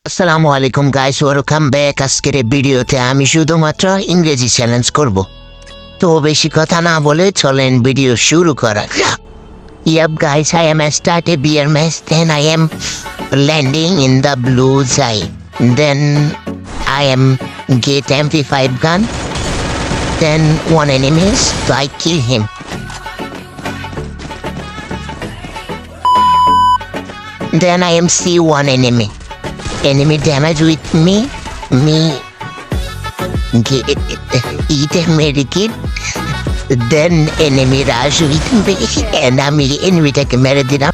আসসালামু আলাইকুম guys, welcome back. আজকের এই ভিডিওতে আমি শুধুমাত্র ইংরেজি চ্যালেঞ্জ করব। তো বেশি কথা না বলে চলেন ভিডিও শুরু করা যাক। Yep guys, I am start a beer mess, then I am landing in the blue side. Then I am get MP5 gun. Then one enemy, so I kill him. Then I am see one enemy. Enemy damage with me get eat a medikit. Then enemy rush with me and আমি এনিমিটাকে মেরে দিলাম।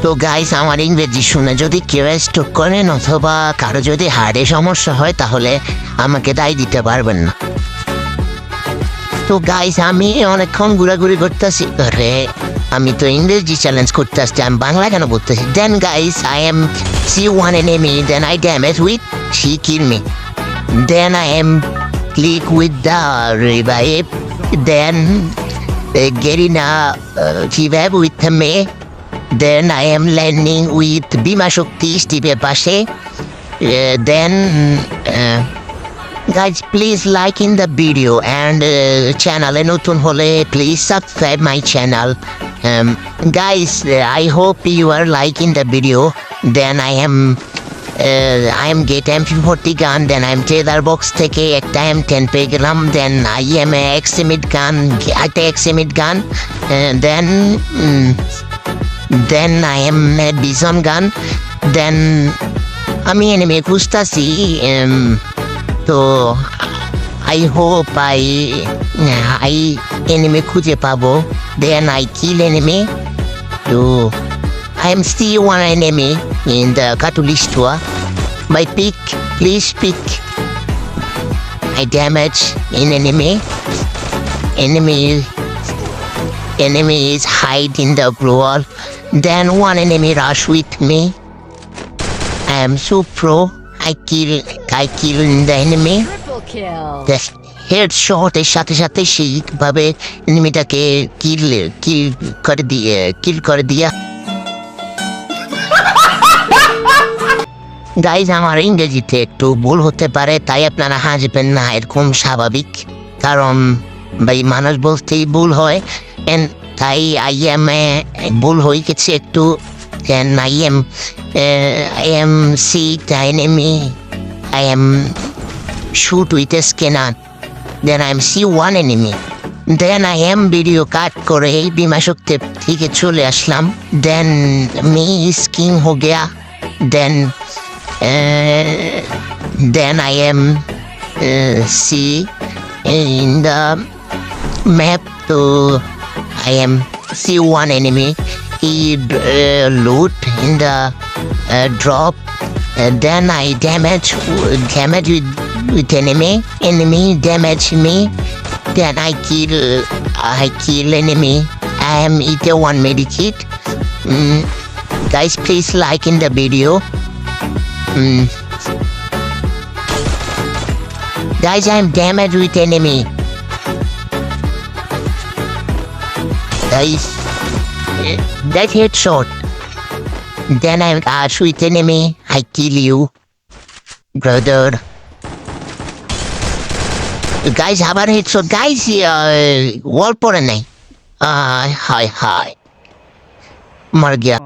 তো guys, আমার ইংরেজি শুনে যদি কেউ stock করেন অথবা কারো যদি হার্টে সমস্যা হয় তাহলে আমাকে দায় দিতে পারবেন না। তো গাইস, আমি অনেকক্ষণ ঘোরাঘুরি করতেছি ঘরে, আমি তো ইংরেজি চ্যালেঞ্জ করতে আসছি, আমি বাংলা কেন বলতেছি। Then guys, I am C one enemy, then I damage with she kill me. Then I am click with the revive, then getting a revive with me. Then I am landing with Bima Shakti Steve Pashe. Then guys, please like in the video and channel e notun hole please subscribe my channel. Guys, I hope you are liking the video. Then I am get MP40 gun. Then I am trailer box থেকে একটা M10 পেয়ে গেলাম. Then I am a XMID gun, একটা XMID gun. Then I am a Bison gun. Then আমি enemy খুঁজতাছি, তো I hope I enemy খুঁজে পাবো. Then I kill enemy. So I am still one enemy in the Katulistua. My pick, please pick. I damage in enemy. Enemy is hide in the wall. Then one enemy rush with me. I am so pro. I kill the enemy. Triple kill. The headshot এর সাথে সাথে সেইভাবে এনিমিটাকে কিল করে দিয়া। Guys, আমার ইংরেজিতে একটু ভুল হতে পারে, তাই আপনারা হাসবেন না, এরকম স্বাভাবিক, কারণ ভাই মানুষ বলতেই ভুল হয়। তাই ভুল হয়ে গেছে একটু। I am see the enemy. I am shoot with a scanner. Then I am see one enemy. Then I am video cut করে বিমা শক্তি থেকে চলে আসলাম। Then me skin हो गया. Then I am see in the map, so I am see one enemy. He loot in the drop. Then I damage with enemy damage me. Then I kill enemy. I am eat one medikit. Guys, please like in the video. Guys, I am damaged with enemy. Guys, that headshot. Then I rush with enemy. I kill you, brother. Guys, আবার headshot. Guys, ওয়াল পরে নাই। High মর গিয়া।